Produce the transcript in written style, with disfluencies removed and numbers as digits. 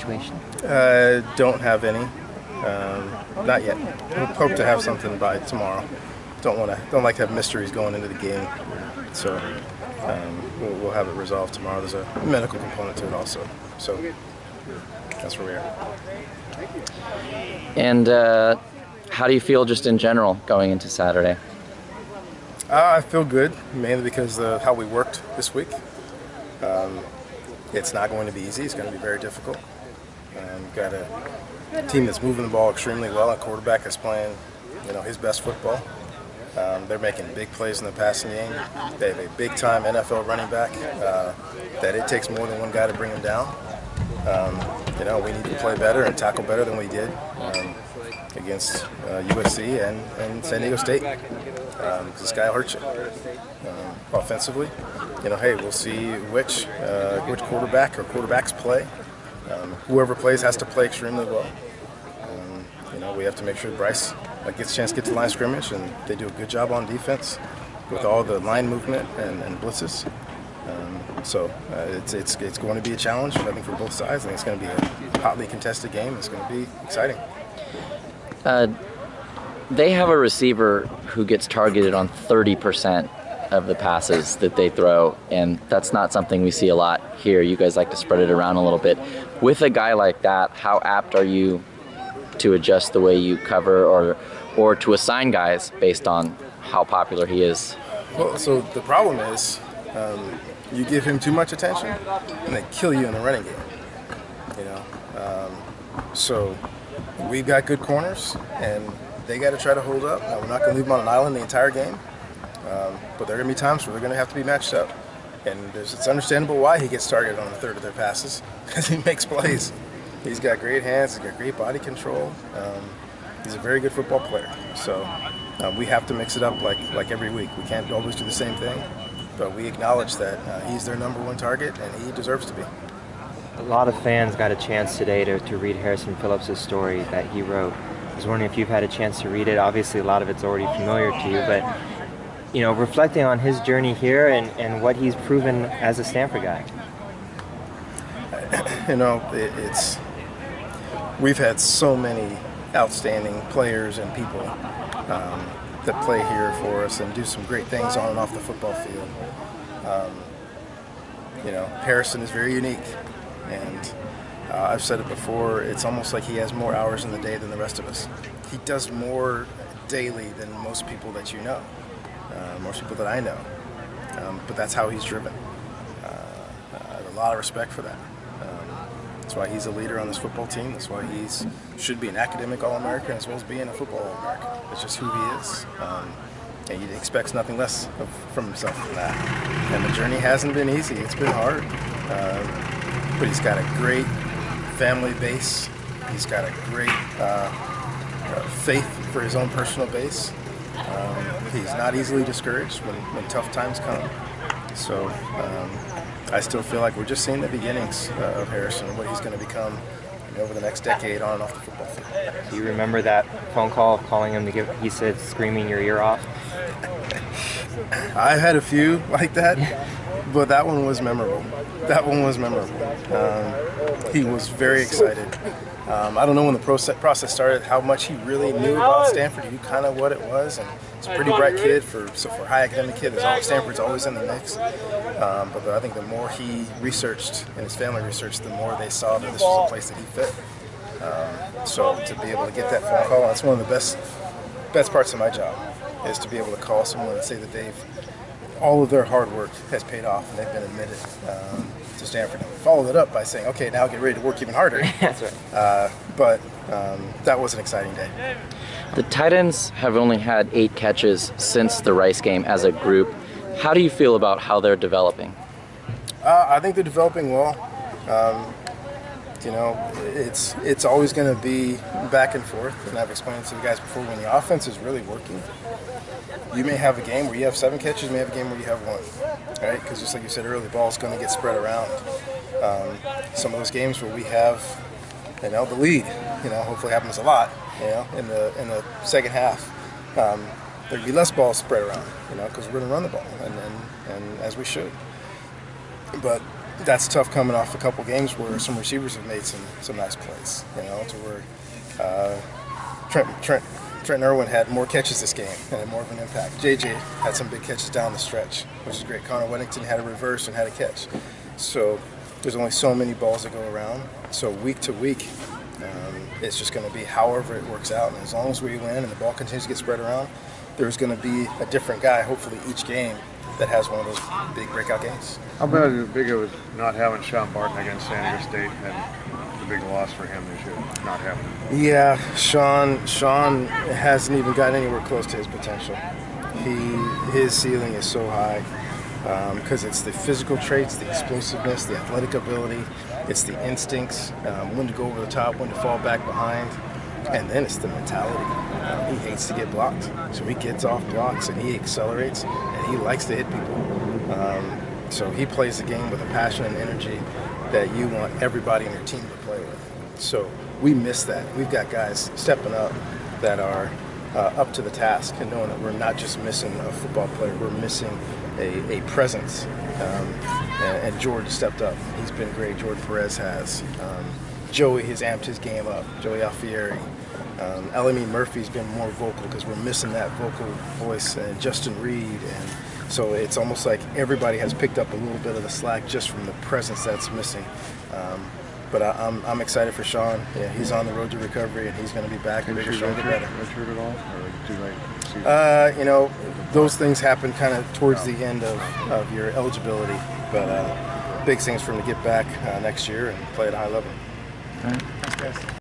situation? Don't have any. Not yet. Hope to have something by tomorrow. Don't like to have mysteries going into the game. So we'll have it resolved tomorrow. There's a medical component to it also. So that's where we are. And how do you feel just in general going into Saturday? I feel good, mainly because of how we worked this week. It's not going to be easy. It's going to be very difficult. We've got a team that's moving the ball extremely well. A quarterback is playing, his best football. They're making big plays in the passing game. They have a big-time NFL running back that it takes more than one guy to bring him down. We need to play better and tackle better than we did against USC and San Diego State. This guy will hurt you offensively. Hey, we'll see which quarterback or quarterbacks play. Whoever plays has to play extremely well. We have to make sure Bryce gets a chance to get to the line of scrimmage, and they do a good job on defense with all the line movement and blitzes. It's going to be a challenge, I think, for both sides. I think it's going to be a hotly contested game. It's going to be exciting. They have a receiver who gets targeted on 30% of the passes that they throw, and that's not something we see a lot here. You guys like to spread it around a little bit. With a guy like that, how apt are you to adjust the way you cover or to assign guys based on how popular he is? Well, so the problem is you give him too much attention and they kill you in the running game. So we've got good corners and they got to try to hold up. Now, we're not going to leave them on an island the entire game, but there are going to be times where they're going to have to be matched up. And it's understandable why he gets targeted on a third of their passes, because he makes plays. He's got great hands, he's got great body control. He's a very good football player. So we have to mix it up like every week. We can't always do the same thing, but we acknowledge that he's their number one target and he deserves to be. A lot of fans got a chance today to read Harrison Phillips' story that he wrote. I was wondering if you've had a chance to read it. Obviously, a lot of it's already familiar to you, but reflecting on his journey here and what he's proven as a Stanford guy. We've had so many outstanding players and people that play here for us and do some great things on and off the football field. Harrison is very unique, and I've said it before, it's almost like he has more hours in the day than the rest of us. He does more daily than most people that you know, most people that I know, but that's how he's driven. I have a lot of respect for that. That's why he's a leader on this football team. That's why he should be an academic All-American as well as being a football All-American. It's just who he is. And he expects nothing less from himself than that. And the journey hasn't been easy. It's been hard. But he's got a great family base. He's got a great faith for his own personal base. He's not easily discouraged when tough times come. So I still feel like we're just seeing the beginnings of Harrison and what he's going to become over the next decade on and off the football field. Do you remember that phone call calling him he said, screaming your ear off? I've had a few like that, but that one was memorable. He was very excited. I don't know when the process started how much he really knew about Stanford. He knew kind of what it was, and he's a pretty bright kid. For a high academic kid, Stanford's always in the mix. But I think the more he researched and his family researched, the more they saw that this was a place that he fit. So to be able to get that phone call, that's one of the best parts of my job, is to be able to call someone and say that all of their hard work has paid off and they've been admitted to Stanford. Followed it up by saying, okay, now get ready to work even harder. That's right. But that was an exciting day. The tight ends have only had 8 catches since the Rice game as a group. How do you feel about how they're developing? I think they're developing well. It's always going to be back and forth, and I've explained to the guys before, when the offense is really working, you may have a game where you have 7 catches, you may have a game where you have 1, right? Because just like you said earlier, the ball's going to get spread around. Some of those games where we have, the lead, hopefully happens a lot, in the second half. There'd be less balls spread around, because we're going to run the ball, and as we should. But that's tough coming off a couple games where some receivers have made some nice plays. You know, to where Trent Irwin had more catches this game and had more of an impact. JJ had some big catches down the stretch, which is great. Connor Weddington had a reverse and had a catch. So there's only so many balls that go around. So week to week, it's just going to be however it works out. And as long as we win and the ball continues to get spread around, there's going to be a different guy, hopefully each game, that has one of those big breakout games. How big it was not having Sean Barton against San Diego State, and the big loss for him this year, not having him? Yeah, Sean hasn't even gotten anywhere close to his potential. His ceiling is so high because it's the physical traits, the explosiveness, the athletic ability, it's the instincts, when to go over the top, when to fall back behind, and then it's the mentality. He hates to get blocked, so he gets off blocks and he accelerates and he likes to hit people. So he plays the game with a passion and energy that you want everybody in your team to play with. So we miss that. We've got guys stepping up that are up to the task and knowing that we're not just missing a football player, we're missing a presence. And George stepped up. He's been great. Jordan Perez has. Joey has amped his game up. Joey Alfieri. LME Murphy's been more vocal because we're missing that vocal voice, and Justin Reed, and so it's almost like everybody has picked up a little bit of the slack just from the presence that's missing. But I'm excited for Sean. Yeah, he's on the road to recovery, and he's going to be back bigger, stronger, better. Redshirt at all, or too late? You know, those things happen kind of towards the end of your eligibility, but big things for him to get back next year and play at a high level. All right. Thanks, guys.